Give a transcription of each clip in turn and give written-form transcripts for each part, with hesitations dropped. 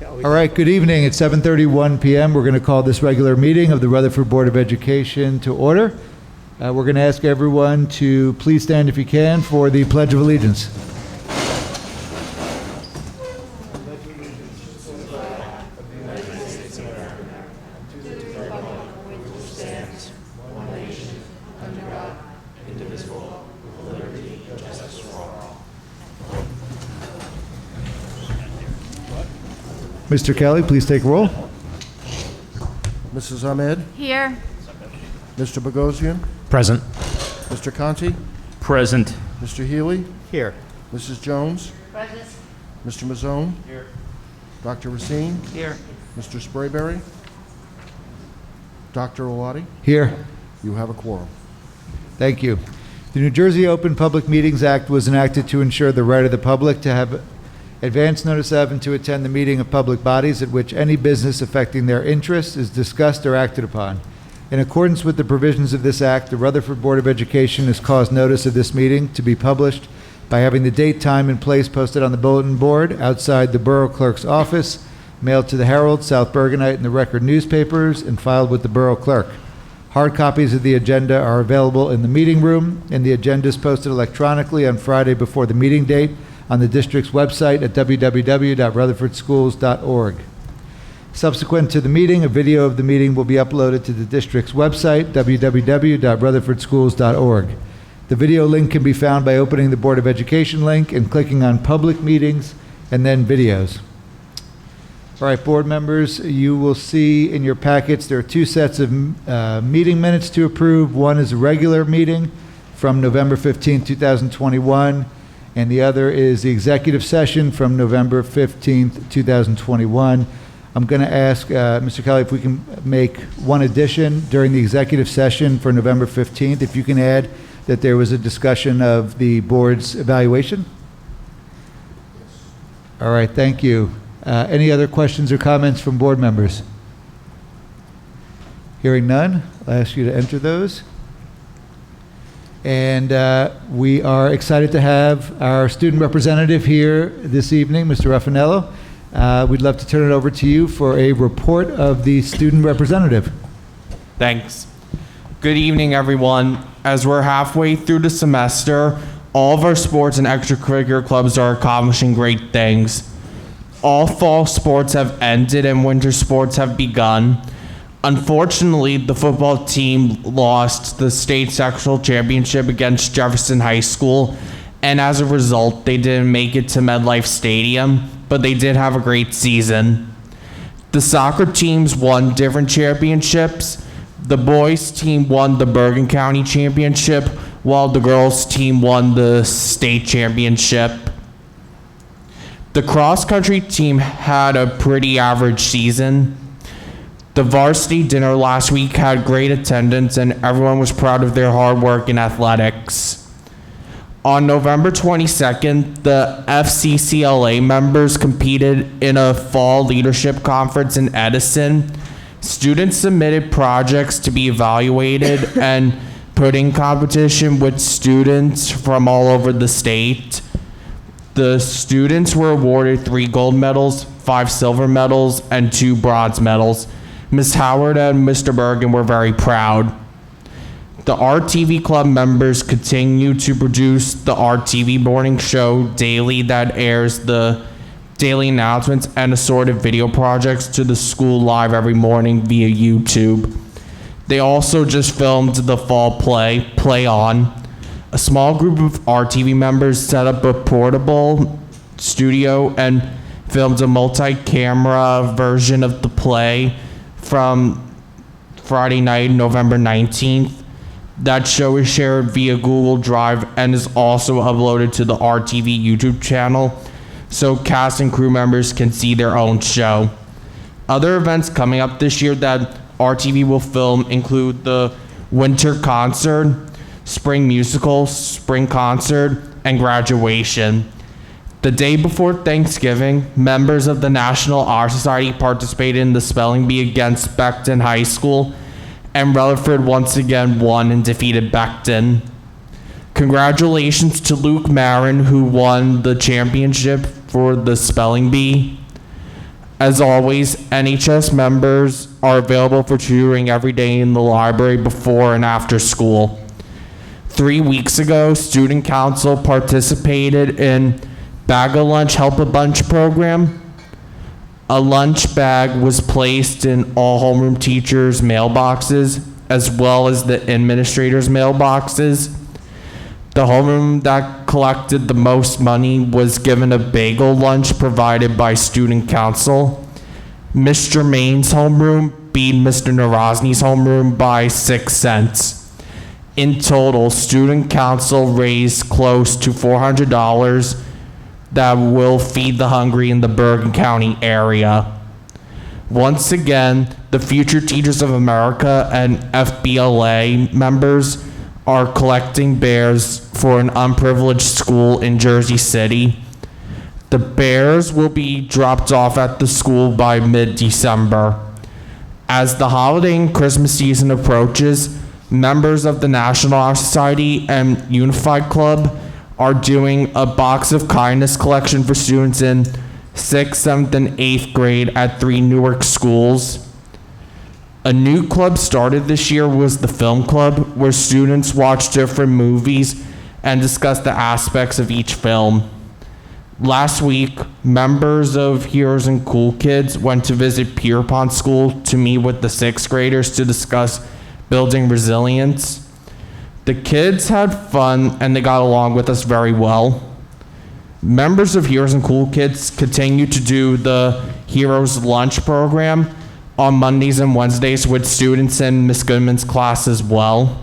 All right, good evening. It's 7:31 p.m. We're going to call this regular meeting of the Rutherford Board of Education to order. We're going to ask everyone to please stand if you can for the Pledge of Allegiance. Mr. Kelly, please take roll. Mrs. Ahmed? Here. Mr. Bogosian? Present. Mr. Conti? Present. Mr. Healy? Here. Mrs. Jones? Present. Mr. Mazzone? Here. Dr. Racine? Here. Mr. Sprayberry? Dr. Olati? Here. You have a quorum. Thank you. The New Jersey Open Public Meetings Act was enacted to ensure the right of the public to have advance notice of and to attend the meeting of public bodies at which any business affecting their interests is discussed or acted upon. In accordance with the provisions of this act, the Rutherford Board of Education has caused notice of this meeting to be published by having the date, time, and place posted on the bulletin board outside the Borough Clerk's office, mailed to the Herald, South Bergenite, and the Record newspapers, and filed with the Borough Clerk. Hard copies of the agenda are available in the meeting room, and the agenda is posted electronically on Friday before the meeting date on the district's website at www.rutherfordschools.org. Subsequent to the meeting, a video of the meeting will be uploaded to the district's website, www.rutherfordschools.org. The video link can be found by opening the Board of Education link and clicking on Public Meetings and then Videos. All right, board members, you will see in your packets there are two sets of meeting minutes to approve. One is a regular meeting from November 15, 2021. And the other is the executive session from November 15th, 2021. I'm going to ask Mr. Kelly if we can make one addition during the executive session for November 15th. If you can add that there was a discussion of the board's evaluation. All right, thank you. Any other questions or comments from board members? Hearing none, I'll ask you to enter those. And we are excited to have our student representative here this evening, Mr. Raffanello. We'd love to turn it over to you for a report of the student representative. Thanks. Good evening, everyone. As we're halfway through the semester, all of our sports and extracurricular clubs are accomplishing great things. All fall sports have ended and winter sports have begun. Unfortunately, the football team lost the state sectional championship against Jefferson High School, and as a result, they didn't make it to MetLife Stadium, but they did have a great season. The soccer teams won different championships. The boys team won the Bergen County Championship, while the girls team won the state championship. The cross-country team had a pretty average season. The varsity dinner last week had great attendance and everyone was proud of their hard work in athletics. On November 22nd, the FCCLA members competed in a fall leadership conference in Edison. Students submitted projects to be evaluated and put in competition with students from all over the state. The students were awarded 3 gold medals, 5 silver medals, and 2 bronze medals. Ms. Howard and Mr. Bergen were very proud. The RTV Club members continue to produce the RTV morning show daily that airs the daily announcements and assorted video projects to the school live every morning via YouTube. They also just filmed the fall play, Play On. A small group of RTV members set up a portable studio and filmed a multi-camera version of the play from Friday night, November 19th. That show is shared via Google Drive and is also uploaded to the RTV YouTube channel, so cast and crew members can see their own show. Other events coming up this year that RTV will film include the winter concert, spring musical, spring concert, and graduation. The day before Thanksgiving, members of the National Honor Society participated in the spelling bee against Beckton High School, and Rutherford once again won and defeated Beckton. Congratulations to Luke Marin, who won the championship for the spelling bee. As always, NHS members are available for tutoring every day in the library before and after school. 3 weeks ago, Student Council participated in Bag a Lunch, Help a Bunch program. A lunch bag was placed in all homeroom teachers' mailboxes, as well as the administrators' mailboxes. The homeroom that collected the most money was given a bagel lunch provided by Student Council. Mr. Main's homeroom beat Mr. Narozny's homeroom by 6 cents. In total, Student Council raised close to $400 that will feed the hungry in the Bergen County area. Once again, the Future Teachers of America and FBLA members are collecting bears for an unprivileged school in Jersey City. The bears will be dropped off at the school by mid-December. As the holiday and Christmas season approaches, members of the National Honor Society and Unified Club are doing a box of kindness collection for students in 6th, 7th, and 8th grade at 3 Newark schools. A new club started this year was the Film Club, where students watch different movies and discuss the aspects of each film. Last week, members of Heroes and Cool Kids went to visit Pierpont School to meet with the 6th graders to discuss building resilience. The kids had fun and they got along with us very well. Members of Heroes and Cool Kids continue to do the Heroes Lunch program on Mondays and Wednesdays with students in Miss Goodman's class as well.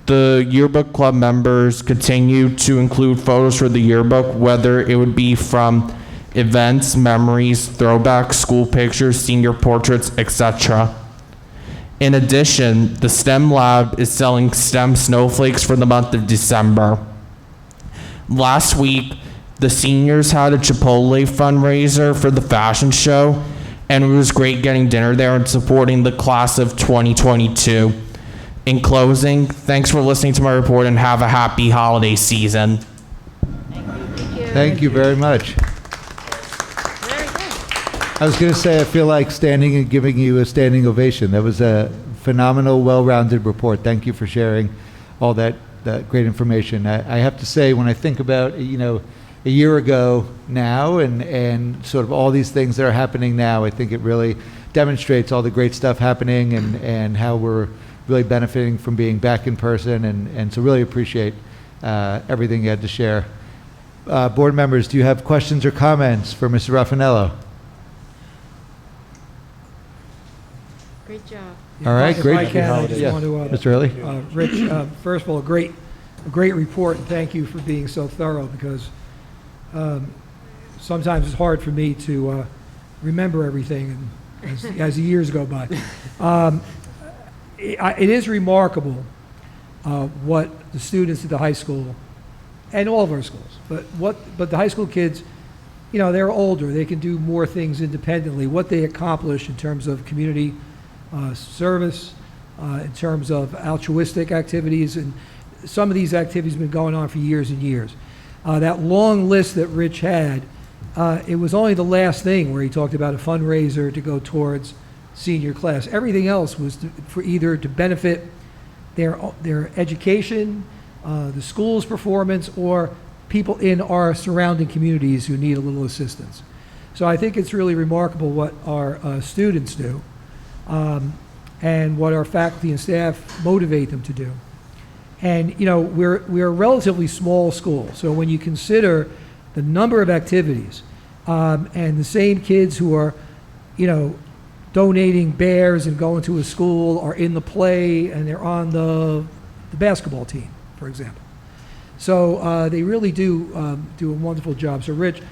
The yearbook club members continue to include photos for the yearbook, whether it would be from events, memories, throwbacks, school pictures, senior portraits, etc. In addition, the STEM Lab is selling STEM snowflakes for the month of December. Last week, the seniors had a Chipotle fundraiser for the fashion show, and it was great getting dinner there and supporting the class of 2022. In closing, thanks for listening to my report and have a happy holiday season. Thank you very much. Very good. I was going to say, I feel like standing and giving you a standing ovation. That was a phenomenal, well-rounded report. Thank you for sharing all that great information. I have to say, when I think about, a year ago now and sort of all these things that are happening now, I think it really demonstrates all the great stuff happening and how we're really benefiting from being back in person. And so really appreciate everything you had to share. Board members, do you have questions or comments for Mr. Raffanello? Great job. All right, If great. I can, I just Yeah. want to, Mr. Early? Rich, first of all, a great report, and thank you for being so thorough, because sometimes it's hard for me to remember everything as the years go by. It is remarkable what the students at the high school, and all of our schools, but the high school kids, they're older, they can do more things independently, what they accomplish in terms of community service, in terms of altruistic activities, and some of these activities have been going on for years and years. That long list that Rich had, it was only the last thing where he talked about a fundraiser to go towards senior class. Everything else was for either to benefit their education, the school's performance, or people in our surrounding communities who need a little assistance. So I think it's really remarkable what our students do, and what our faculty and staff motivate them to do. And we're a relatively small school, so when you consider the number of activities, and the same kids who are, donating bears and going to a school are in the play and they're on the basketball team, for example. So they really do do a wonderful job. So Rich,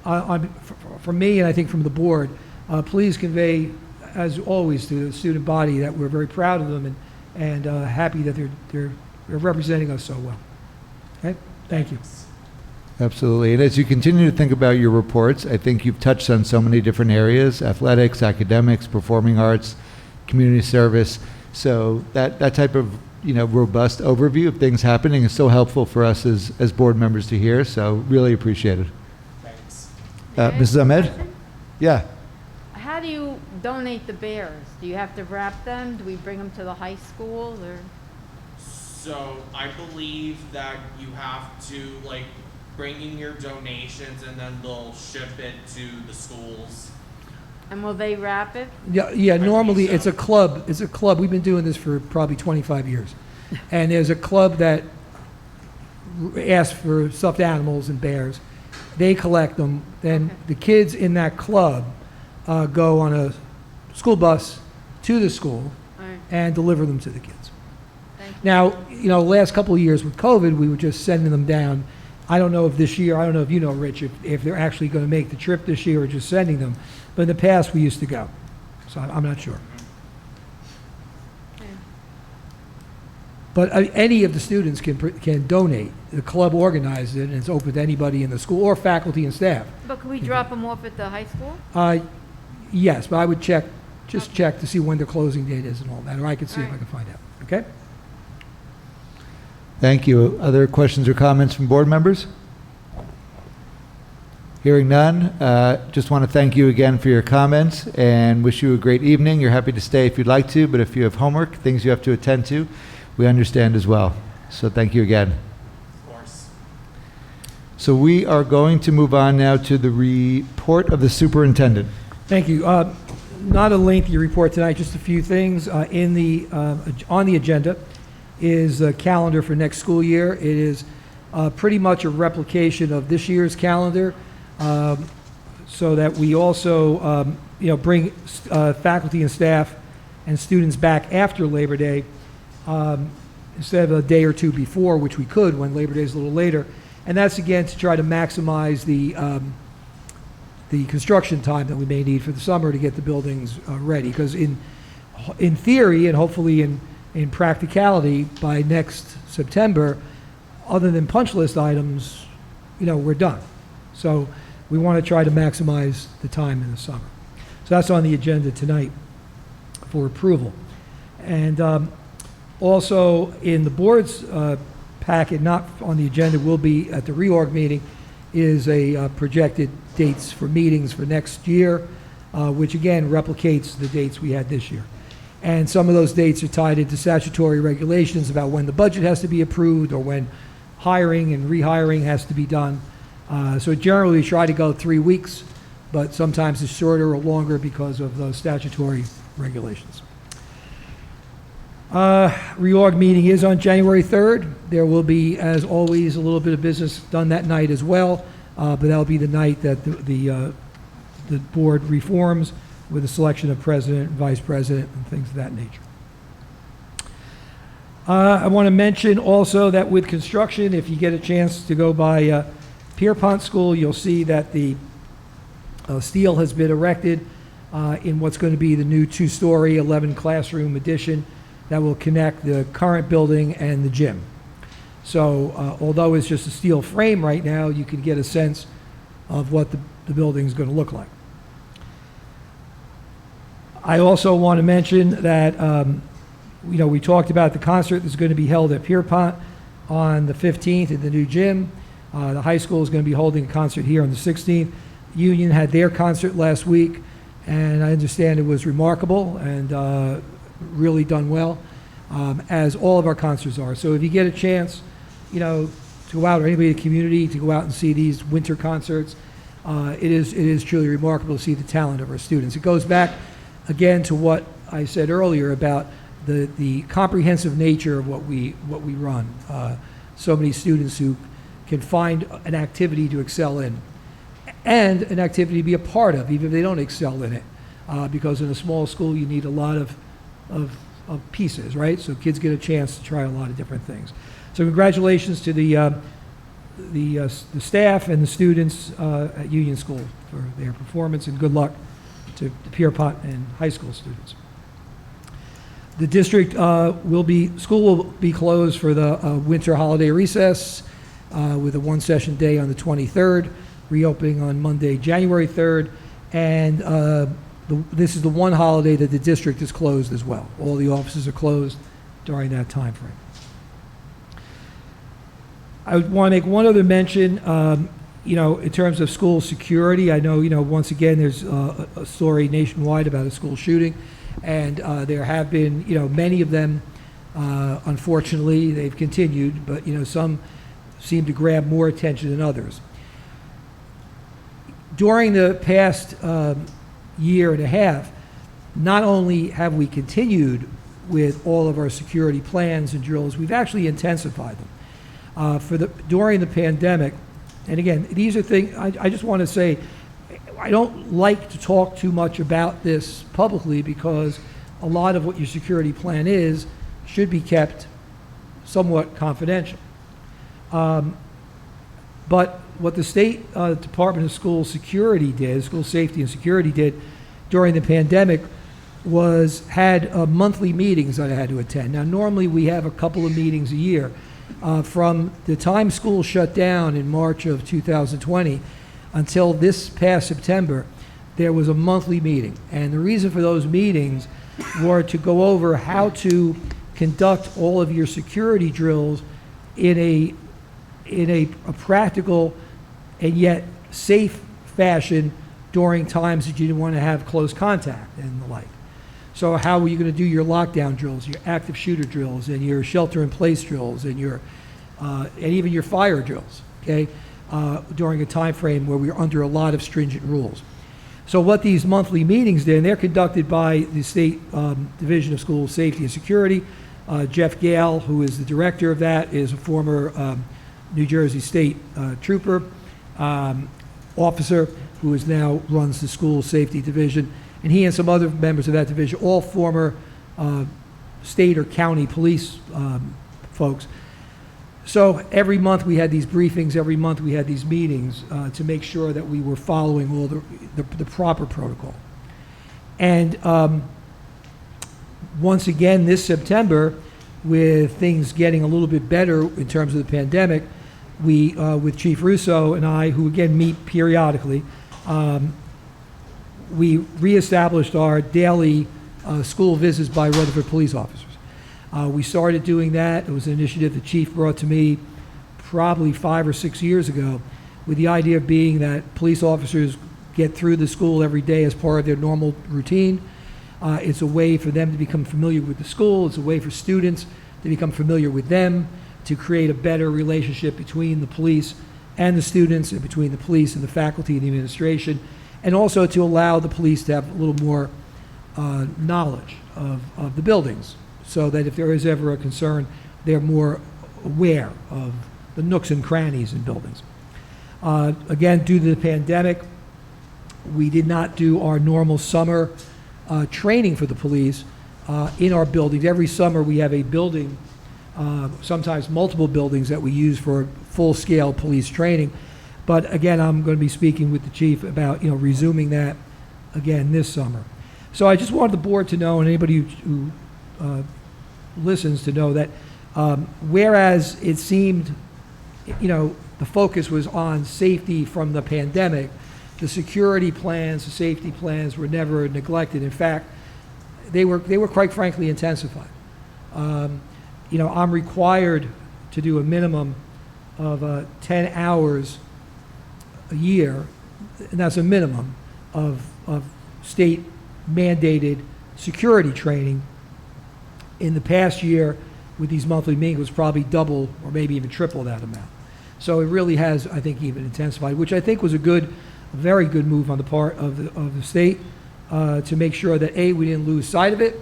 from me and I think from the board, please convey, as always, to the student body that we're very proud of them and happy that they're representing us so well. Okay, thank you. Absolutely. And as you continue to think about your reports, I think you've touched on so many different areas: athletics, academics, performing arts, community service. So that type of robust overview of things happening is so helpful for us as board members to hear. So really appreciate it. Thanks. May I ask Mrs. a Ahmed? question? Yeah. donate the bears, do you have to wrap them? Do we bring them to the high school or? So I believe that you have to like bring in your donations and then they'll ship it to the schools. And will they wrap it? Yeah, think normally so. it's a club, we've been doing this for probably 25 years. And there's a club that asks for stuffed animals and bears. They collect them, then Okay. the kids in that club go on a school bus to the school All right, and deliver them to the kids. thank you. Now, last couple of years with COVID, we were just sending them down. I don't know if this year, I don't know if you know, Rich, if they're actually going to make the trip this year or just sending them. But in the past, we used to go. So I'm not sure. Okay. But any of the students can donate. The club organized it, and it's open to anybody in the school or faculty and staff. But can we drop them off at the high school? Yes, but I would check to see when their closing date is and all that, or I could see if I Alright. can find out. Okay? Thank you. Other questions or comments from board members? Hearing none, just want to thank you again for your comments and wish you a great evening. You're happy to stay if you'd like to, but if you have homework, things you have to attend to, we understand as well. So thank you again. Of course. So we are going to move on now to the report of the superintendent. Thank you. Not a lengthy report tonight, just a few things. On the agenda is a calendar for next school year. It is pretty much a replication of this year's calendar, so that we also, bring faculty and staff and students back after Labor Day, instead of a day or two before, which we could when Labor Day is a little later. And that's again to try to maximize the construction time that we may need for the summer to get the buildings ready. Because in theory and hopefully in practicality, by next September, other than punch list items, we're done. So we want to try to maximize the time in the summer. So that's on the agenda tonight for approval. And also in the board's packet, not on the agenda, will be at the reorg meeting, is a projected dates for meetings for next year, which again replicates the dates we had this year. And some of those dates are tied into statutory regulations about when the budget has to be approved or when hiring and rehiring has to be done. So generally we try to go 3 weeks, but sometimes it's shorter or longer because of those statutory regulations. Reorg meeting is on January 3rd. There will be, as always, a little bit of business done that night as well, but that'll be the night that the board reforms with the selection of president, vice president, and things of that nature. I want to mention also that with construction, if you get a chance to go by Pierpont School, you'll see that the steel has been erected in what's going to be the new 2-story, 11-classroom addition that will connect the current building and the gym. So although it's just a steel frame right now, you can get a sense of what the building is going to look like. I also want to mention that we talked about the concert that's going to be held at Pierpont on the 15th in the new gym. The high school is going to be holding a concert here on the 16th. Union had their concert last week, and I understand it was remarkable and really done well, as all of our concerts are. So if you get a chance, to go out, or anybody in the community to go out and see these winter concerts, it is truly remarkable to see the talent of our students. It goes back again to what I said earlier about the comprehensive nature of what we run. So many students who can find an activity to excel in and an activity to be a part of, even if they don't excel in it, because in a small school you need a lot of pieces, right? So kids get a chance to try a lot of different things. So congratulations to the staff and the students at Union School for their performance, and good luck to the Pierpont and high school students. The district school will be closed for the winter holiday recess with a one-session day on the 23rd, reopening on Monday, January 3rd, and this is the one holiday that the district is closed as well. All the offices are closed during that time frame. I want to make one other mention. in terms of school security, I know, once again, there's a story nationwide about a school shooting, and there have been, many of them, unfortunately, they've continued, but, some seem to grab more attention than others. During the past year and a half, not only have we continued with all of our security plans and drills, we've actually intensified them. During the pandemic, and again, these are things, I just want to say, I don't like to talk too much about this publicly because a lot of what your security plan is should be kept somewhat confidential. But what the State Department of School Security did, School Safety and Security did during the pandemic had monthly meetings that I had to attend. Now, normally we have a couple of meetings a year. From the time school shut down in March of 2020 until this past September, there was a monthly meeting. And the reason for those meetings were to go over how to conduct all of your security drills in a practical and yet safe fashion during times that you didn't want to have close contact and the like. So how are you going to do your lockdown drills, your active shooter drills, and your shelter-in-place drills, and even your fire drills, okay, during a time frame where we're under a lot of stringent rules. So what these monthly meetings did, and they're conducted by the State Division of School Safety and Security. Jeff Gale, who is the director of that, is a former New Jersey State trooper, officer, who now runs the School Safety Division. And he and some other members of that division, all former state or county police folks. So every month we had these briefings, every month we had these meetings to make sure that we were following all the proper protocol. And once again, this September, with things getting a little bit better in terms of the pandemic, we, with Chief Russo and I, who again meet periodically, we reestablished our daily school visits by Rutherford police officers. We started doing that. It was an initiative the chief brought to me probably 5 or 6 years ago, with the idea being that police officers get through the school every day as part of their normal routine. It's a way for them to become familiar with the school. It's a way for students to become familiar with them, to create a better relationship between the police and the students, and between the police and the faculty and the administration, and also to allow the police to have a little more knowledge of the buildings, so that if there is ever a concern, they're more aware of the nooks and crannies in buildings. Again, due to the pandemic, we did not do our normal summer training for the police in our buildings. Every summer we have a building, sometimes multiple buildings, that we use for full-scale police training. But again, I'm going to be speaking with the chief about resuming that again this summer. So I just wanted the board to know, and anybody who listens to know, that whereas it seemed, the focus was on safety from the pandemic, the security plans, the safety plans were never neglected. In fact, they were quite frankly intensified. I'm required to do a minimum of 10 hours a year, and that's a minimum of state mandated security training. In the past year, with these monthly meetings, was probably double or maybe even triple that amount. So it really has, I think, even intensified, which I think was a very good move on the part of the state to make sure that A, we didn't lose sight of it,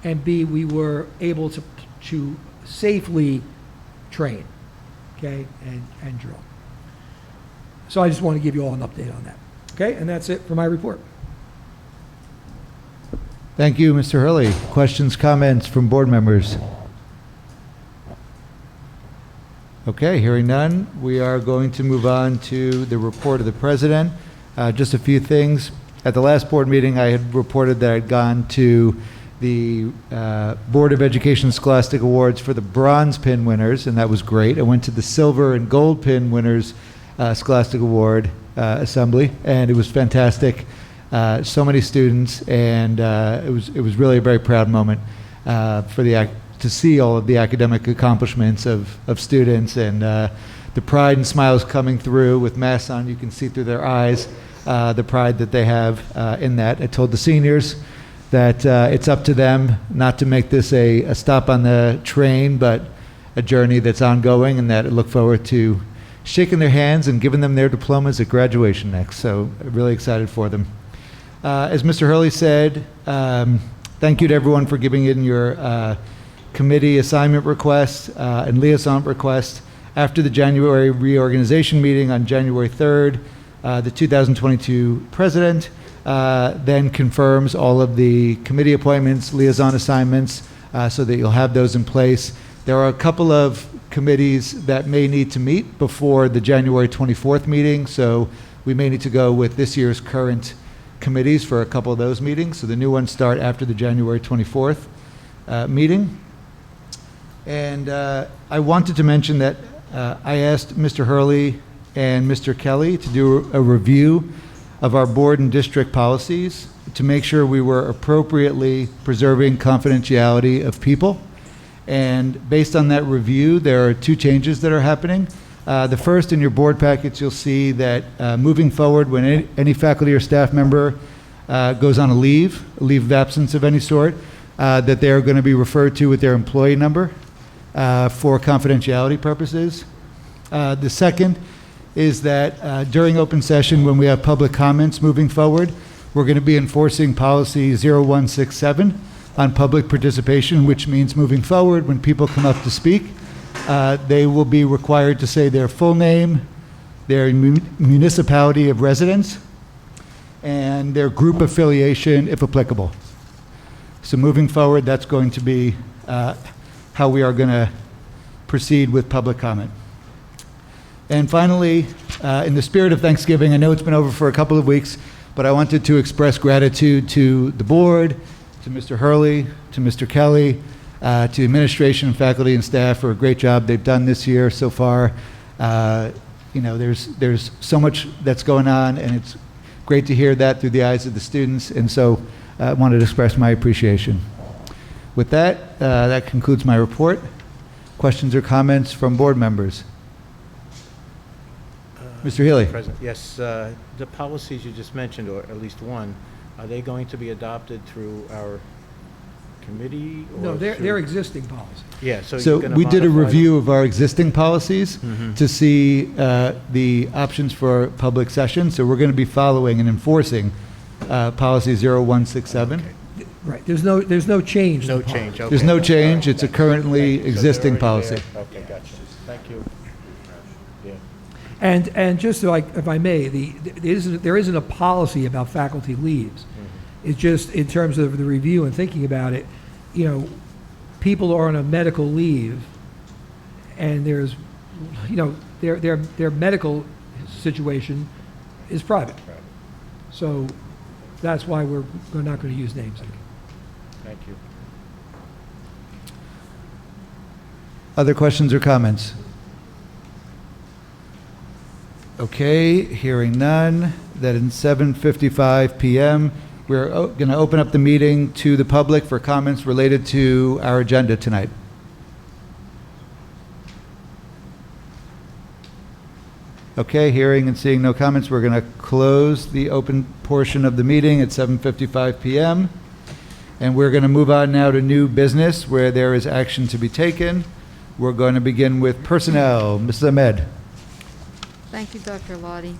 and B, we were able to safely train, okay, and drill. So I just want to give you all an update on that. Okay, and that's it for my report. Thank you, Mr. Hurley. Questions, comments from board members? Okay, hearing none, we are going to move on to the report of the president. Just a few things. At the last board meeting, I had reported that I'd gone to the Board of Education Scholastic Awards for the bronze pin winners, and that was great. I went to the silver and gold pin winners Scholastic Award assembly, and it was fantastic. So many students, and it was really a very proud moment to see all of the academic accomplishments of students, and the the pride and smiles coming through with masks on. You can see through their eyes the pride that they have in that. I told the seniors that it's up to them not to make this a stop on the train, but a journey that's ongoing, and that I look forward to shaking their hands and giving them their diplomas at graduation next. So really excited for them. As Mr. Hurley said, thank you to everyone for giving in your committee assignment requests and liaison requests. After the January reorganization meeting on January 3rd, the 2022 president then confirms all of the committee appointments, liaison assignments, so that you'll have those in place. There are a couple of committees that may need to meet before the January 24th meeting, so we may need to go with this year's current committees for a couple of those meetings. So the new ones start after the January 24th meeting. And I wanted to mention that I asked Mr. Hurley and Mr. Kelly to do a review of our board and district policies to make sure we were appropriately preserving confidentiality of people. And based on that review, there are two changes that are happening. The first, in your board packets, you'll see that moving forward, when any faculty or staff member goes on a leave of absence of any sort, that they're going to be referred to with their employee number for confidentiality purposes. The second is that during open session, when we have public comments moving forward, we're going to be enforcing policy 0167 on public participation, which means moving forward, when people come up to speak, they will be required to say their full name, their municipality of residence, and their group affiliation, if applicable. So moving forward, that's going to be how we are going to proceed with public comment. And finally, in the spirit of Thanksgiving, I know it's been over for a couple of weeks, but I wanted to express gratitude to the board, to Mr. Hurley, to Mr. Kelly, to the administration, faculty, and staff for a great job they've done this year so far. You know, there's so much that's going on, and it's great to hear that through the eyes of the students, and so I wanted to express my appreciation. With that, that concludes my report. Questions or comments from board members? Mr. Healy. President, yes, the policies you just mentioned, or at least one, are they going to be adopted through our committee? Or No, they're through- existing policy. Yeah, so So you're going to we did a modify review of our existing policies Mhm. to see the options for public session. So we're going to be following and enforcing policy 0167. Okay. Right, there's no change. to No the policy. change, okay. There's no change. All right. It's a currently So they're existing already policy. there. Okay, gotcha. Thank you. Yeah. And just like, if I may, there isn't a policy about faculty leaves. It's just in terms of the review and thinking about it, you know, people are on a medical leave, and there's, you know, their medical situation is private. Right. So that's why we're not going to use names. Thank you. Other questions or comments? Okay, hearing none, that in 7:55 PM, we're going to open up the meeting to the public for comments related to our agenda tonight. Okay, hearing and seeing no comments, we're going to close the open portion of the meeting at 7:55 PM. And we're going to move on now to new business where there is action to be taken. We're going to begin with personnel. Mrs. Ahmed. Thank you, Dr. Lottie.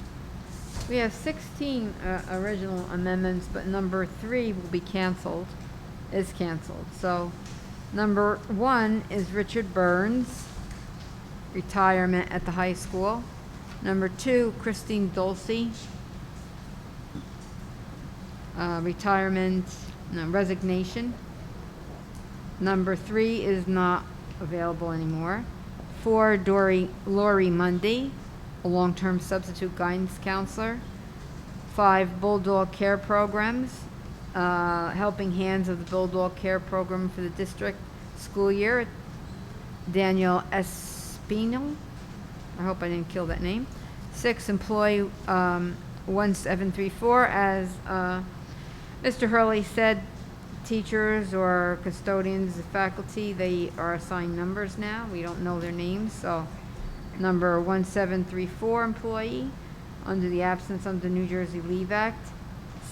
We have 16 original amendments, but number 3 will be canceled, is canceled. So number 1 is Richard Burns, retirement at the high school. Number 2, Christine Dulce, retirement, no, resignation. Number 3 is not available anymore. 4, Lori Mundy, a long-term substitute guidance counselor. 5, Bulldog Care Programs, helping hands of the Bulldog Care Program for the district school year. Daniel Espino, I hope I didn't kill that name. 6, employee 1734, as Mr. Hurley said, teachers or custodians, faculty, they are assigned numbers now. We don't know their names, so Number 1734, employee, under the absence under New Jersey Leave Act.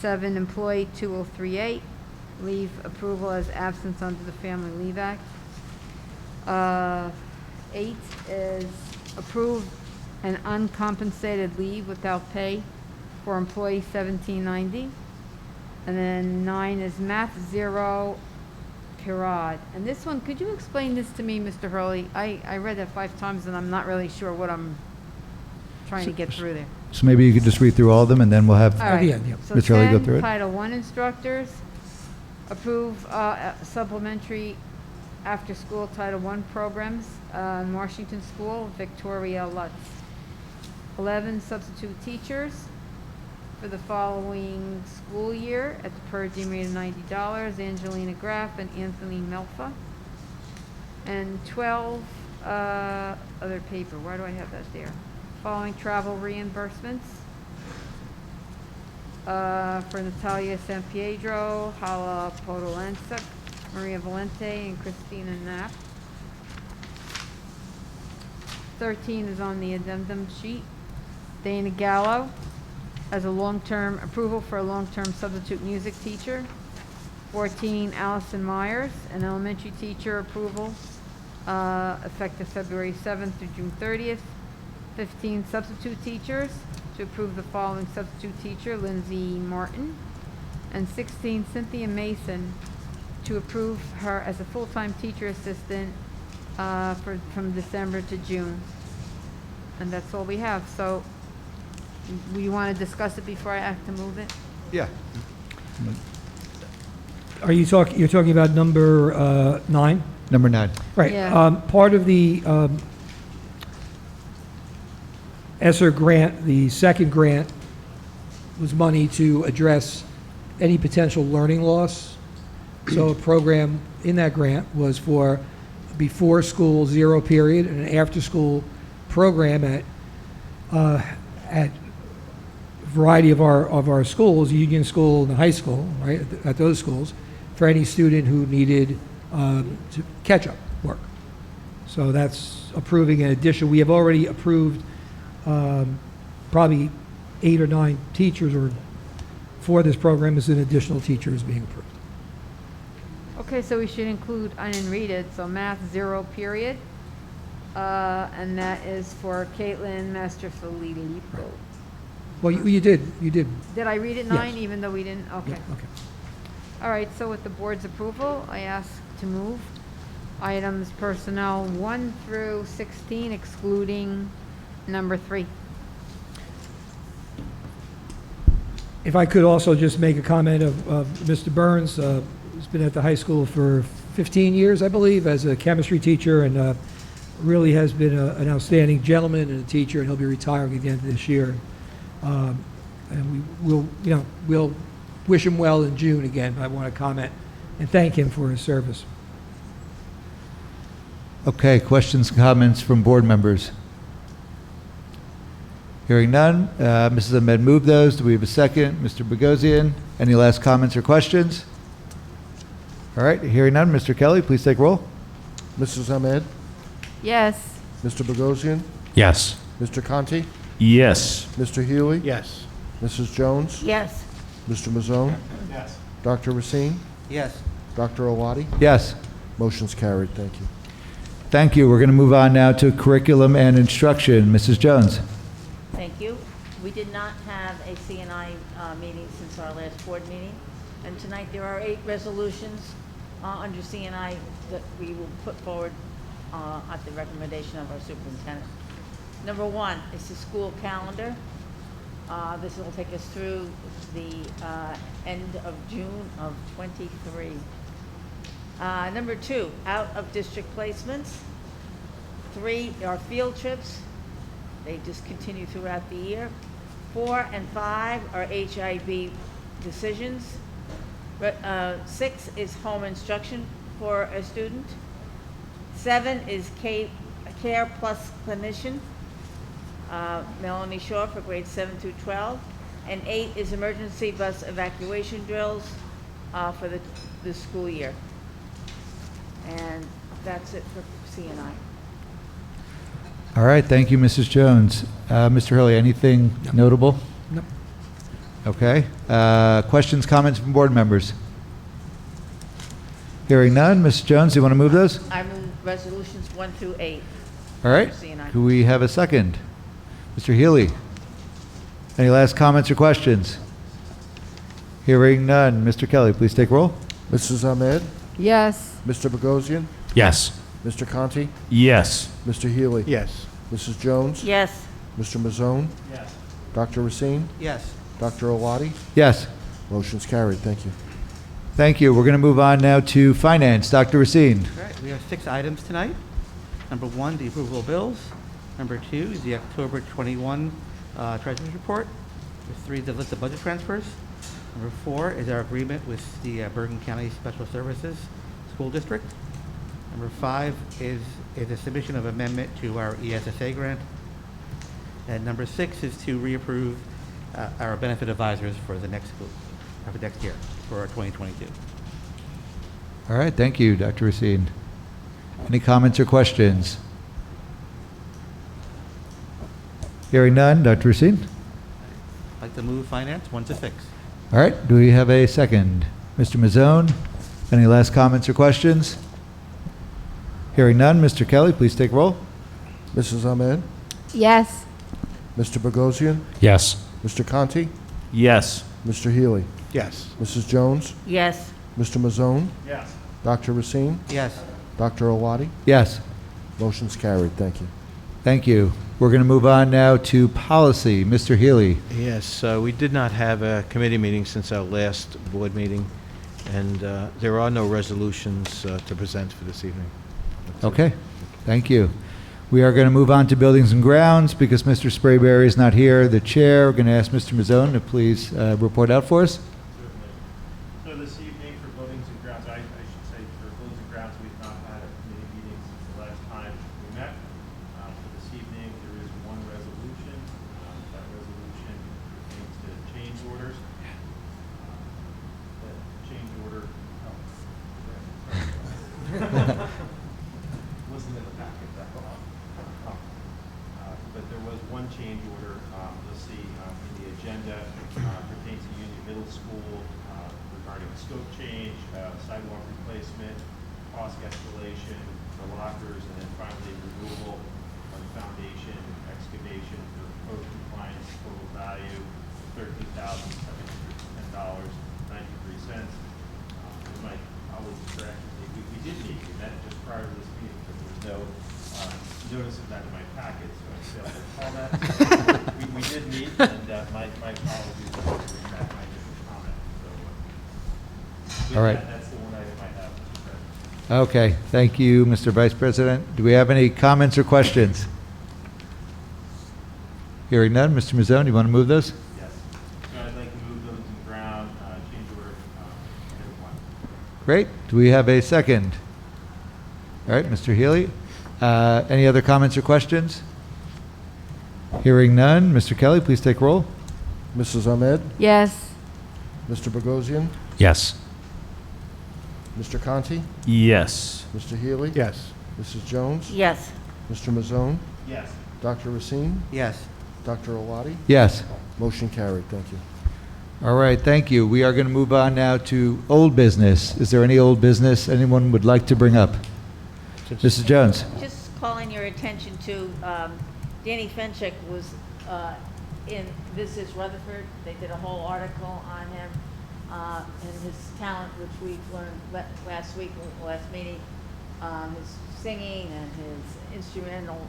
7, employee 2038, leave approval as absence under the Family Leave Act. 8 is approve an uncompensated leave without pay for employee 1790. And then 9 is math 0, Kirad. And this one, could you explain this to me, Mr. Hurley? I read that 5 times and I'm not really sure what I'm trying to get through there. So maybe you could just read through all of them, and then we'll have All right. yeah, yeah. So Mr. Hurley go 10, through it. Title I instructors, approve supplementary after-school Title I programs in Washington School, Victoria Lutz. 11, substitute teachers for the following school year at the per diem rate of $90, Angelina Graff and Anthony Melfa. And 12, other paper, why do I have that there? Following travel reimbursements for Natalia San Pietro, Hala Podolensek, Maria Valente, and Christina Knapp. 13 is on the addendum sheet. Dana Gallo as a long-term approval for a long-term substitute music teacher. 14, Allison Myers, an elementary teacher approval, effective February 7th through June 30th. 15, substitute teachers, to approve the following substitute teacher, Lindsay Martin. And 16, Cynthia Mason, to approve her as a full-time teacher assistant from December to June. And that's all we have. So, you want to discuss it before I act to move it? Yeah. You're talking about number 9? Number 9. Right. Yeah. Part of the ESSER grant, the second grant, was money to address any potential learning loss. So a program in that grant was for before school 0 period and an after school program at a variety of our schools, Union School and the high school, right, at those schools, for any student who needed to catch up work. So that's approving an addition. We have already approved probably 8 or 9 teachers or for this program as an additional teacher is being approved. Okay, so we should include, I didn't read it, so math 0 period. And that is for Caitlin Mastrofilippo. Well, you did. Did I read it 9 Yes. even though we didn't? Okay. Yeah, okay. All right, so with the board's approval, I ask to move items personnel 1 through 16 excluding number 3. If I could also just make a comment of Mr. Burns, who's been at the high school for 15 years, I believe, as a chemistry teacher, and really has been an outstanding gentleman and a teacher, and he'll be retiring at the end of this year. And we'll wish him well in June again, but I want to comment and thank him for his service. Okay, questions, comments from board members? Hearing none, Mrs. Ahmed moved those. Do we have a second? Mr. Bogosian, any last comments or questions? All right, hearing none, Mr. Kelly, please take roll. Mrs. Ahmed, Yes. Mr. Bogosian, Yes. Mr. Conti, Yes. Mr. Healy, Yes. Mrs. Jones, Yes. Mr. Mazzone, Yes. Dr. Racine, Yes. Dr. Owadi. Yes. Motion's carried. Thank you. Thank you. We're going to move on now to curriculum and instruction. Mrs. Jones. Thank you. We did not have a CNI meeting since our last board meeting, and tonight there are 8 resolutions under CNI that we will put forward at the recommendation of our superintendent. Number 1 is the school calendar. This will take us through the end of June of '23. Number 2, out-of-district placements. 3 are field trips. They just continue throughout the year. 4 and 5 are HIB decisions. 6 is home instruction for a student. 7 is Care Plus Clinician, Melanie Shaw for grades 7 through 12. And 8 is emergency bus evacuation drills for the school year. And that's it for CNI. All right, thank you, Mrs. Jones. Mr. Hurley, anything notable? No. Okay. Questions, comments from board members? Hearing none. Mrs. Jones, do you want to move those? I move resolutions 1 through 8. All right. C&I. Do we have a second? Mr. Healy? Any last comments or questions? Hearing none. Mr. Kelly, please take roll. Mrs. Ahmed? Yes. Mr. Bogosian? Yes. Mr. Conti? Yes. Mr. Healy? Yes. Mrs. Jones? Yes. Mr. Mazzone? Yes. Dr. Racine? Yes. Dr. Owadi? Yes. Motion's carried. Thank you. Thank you. We're going to move on now to finance. Dr. Racine. All right, we have 6 items tonight. Number 1, the approval of bills. Number 2 is the October 21 Treasurer's Report with 3 the list of budget transfers. Number 4 is our agreement with the Bergen County Special Services School District. Number 5 is a submission of amendment to our ESSA grant. And number 6 is to reapprove our benefit advisors for the next school, for next year, for our 2022. All right. Thank you, Dr. Racine. Any comments or questions? Hearing none. Dr. Racine? I'd like to move finance 1 to 6. All right. Do we have a second? Mr. Mazzone? Any last comments or questions? Hearing none. Mr. Kelly, please take roll. Mrs. Ahmed? Yes. Mr. Bogosian? Yes. Mr. Conti? Yes. Mr. Healy? Yes. Mrs. Jones? Yes. Mr. Mazzone? Yes. Dr. Racine? Yes. Dr. Owadi? Yes. Motion's carried. Thank you. Thank you. We're going to move on now to policy. Mr. Healy. Yes, we did not have a committee meeting since our last board meeting, and there are no resolutions to present for this evening. That's it. Okay. Thank you. We are going to move on to buildings and grounds because Mr. Sprayberry is not here. The chair, we're going to ask Mr. Mazzone to please report out for us. So this evening for buildings and grounds, I should say for buildings and grounds, we've not had a committee meeting since the last time we met. For this evening, there is one resolution. That resolution pertains to change orders. The change order, wasn't in the packet, that's all. But there was one change order, you'll see in the agenda, pertains to Union Middle School regarding scope change, sidewalk replacement, cost escalation for lockers, and then finally removal of the foundation, excavation for code compliance, total value $13,710.93. My colleague correct, we did meet, we met just prior to this meeting, but there was no notice of that in my packet, so I failed to call that. We did meet, and my apologies for retract my different comment. So, with All right. that's the one item I have, Mr. President. Okay. Thank you, Mr. Vice President. Do we have any comments or questions? Hearing none. Mr. Mazzone, do you want to move those? Yes. So I'd like to move buildings and ground, change order, number 1. Great. Do we have a second? All right, Mr. Healy. Any other comments or questions? Hearing none. Mr. Kelly, please take roll. Mrs. Ahmed? Yes. Mr. Bogosian? Yes. Mr. Conti? Yes. Mr. Healy? Yes. Mrs. Jones? Yes. Mr. Mazzone? Yes. Dr. Racine? Yes. Dr. Owadi? Yes. Motion carried. Thank you. All right, thank you. We are going to move on now to old business. Is there any old business anyone would like to bring up? Mrs. Jones? Just calling your attention to, Danny Fenchek was in This Is Rutherford. They did a whole article on him and his talent, which we've learned last week, last meeting. His singing and his instrumental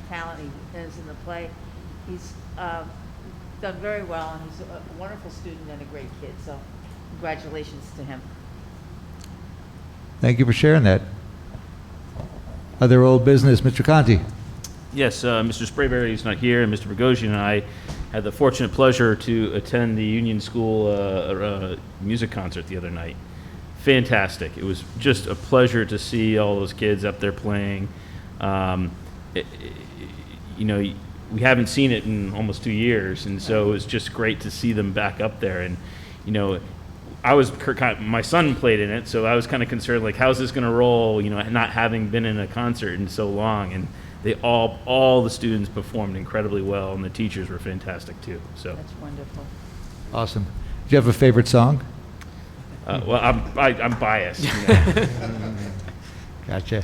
talent he is in the play. He's done very well, and he's a wonderful student and a great kid. So congratulations to him. Thank you for sharing that. Other old business, Mr. Conti? Yes, Mr. Sprayberry is not here, and Mr. Bogosian and I had the fortunate pleasure to attend the Union School music concert the other night. Fantastic. It was just a pleasure to see all those kids up there playing. You know, we haven't seen it in almost 2 years, and so it was just great to see them back up there. And, you know, my son played in it, so I was kind of concerned, like, how's this going to roll, you know, not having been in a concert in so long. And all the students performed incredibly well, and the teachers were fantastic too. So, That's wonderful. Awesome. Do you have a favorite song? well, I'm biased. You know. Gotcha.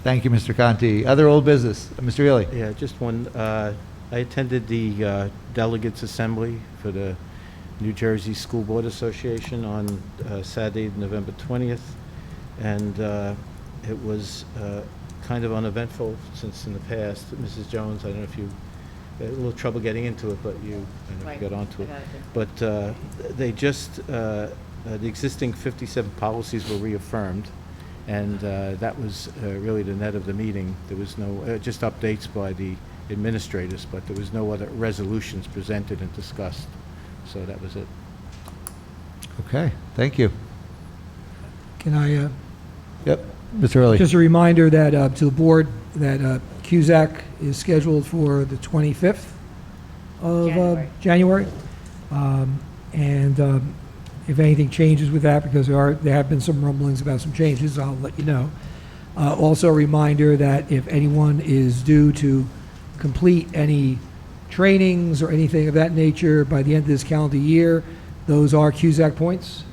Thank you, Mr. Conti. Other old business, Mr. Ely. Yeah, just one. I attended the Delegates Assembly for the New Jersey School Board Association on Saturday, November 20th, and it was kind of uneventful since in the past. Mrs. Jones, I don't know if you had a little trouble getting into it, but I don't know if you got onto it. But they just, the existing 57 policies were reaffirmed, and that was really the net of the meeting. There was no, just updates by the administrators, but there was no other resolutions presented and discussed. So that was it. Okay, thank you. Can I, Yep, Mr. Early. just a reminder that, to the board, that CUSAC is scheduled for the 25th of January. And if anything changes with that, because there have been some rumblings about some changes, I'll let you know. Also a reminder that if anyone is due to complete any trainings or anything of that nature by the end of this calendar year, those are CUSAC points.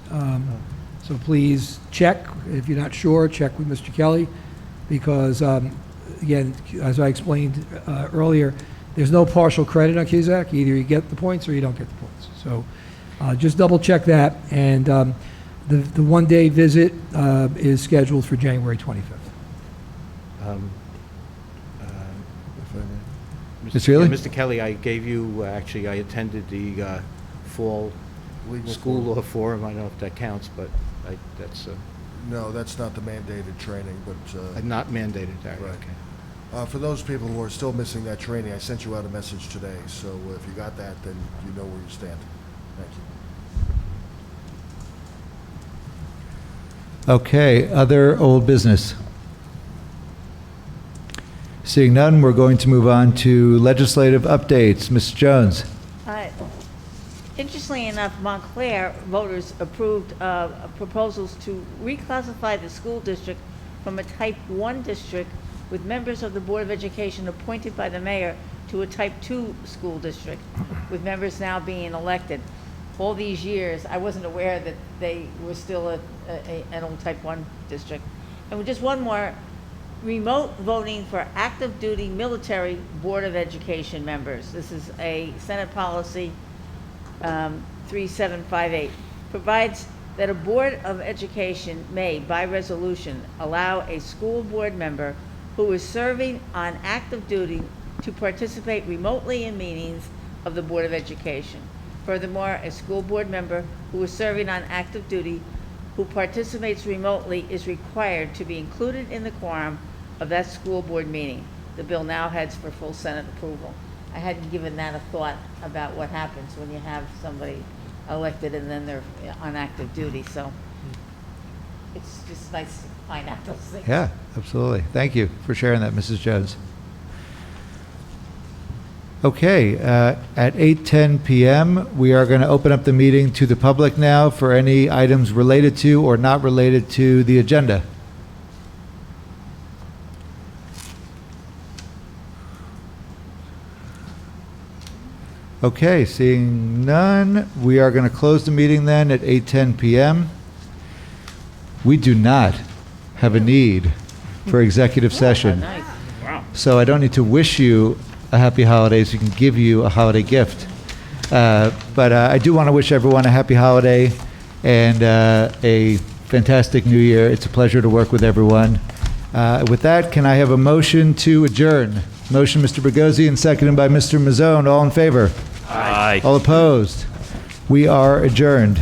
So please check. If you're not sure, check with Mr. Kelly, because again, as I explained earlier, there's no partial credit on CUSAC. Either you get the points or you don't get the points. So just double check that. And the one-day visit is scheduled for January 25th. Mr. Ely? Mr. Kelly, I gave you, actually, I attended the fall Legal school forum. law forum. I don't know if that counts, but that's No, that's not the mandated training, but, not mandated. Right. Right. Okay. for those people who are still missing that training, I sent you out a message today, so if you got that, then you know where you stand. Thank you. Okay, other old business. Seeing none, we're going to move on to legislative updates. Ms. Jones. Interestingly enough, Montclair voters approved proposals to reclassify the school district from a Type 1 district with members of the Board of Education appointed by the mayor to a Type 2 school district, with members now being elected. All these years, I wasn't aware that they were still an old Type 1 district. And with just one more, remote voting for active duty military Board of Education members. This is a Senate policy 3758, provides that a Board of Education may, by resolution, allow a school board member who is serving on active duty to participate remotely in meetings of the Board of Education. Furthermore, a school board member who is serving on active duty who participates remotely is required to be included in the quorum of that school board meeting. The bill now heads for full Senate approval. I hadn't given that a thought about what happens when you have somebody elected and then they're on active duty, so it's just nice to find out those things. Yeah, absolutely. Thank you for sharing that, Mrs. Jones. Okay, at 8:10 p.m., we are going to open up the meeting to the public now for any items related to or not related to the agenda. Okay, seeing none, we are going to close the meeting then at 8:10 p.m. We do not have a need for executive session. Nice. Wow. So I don't need to wish you a happy holidays. We can give you a holiday gift. But I do want to wish everyone a happy holiday and a fantastic new year. It's a pleasure to work with everyone. With that, can I have a motion to adjourn? Motion, Mr. Bergozzi, and seconded by Mr. Mazzone. All in favor? Aye. All opposed? We are adjourned.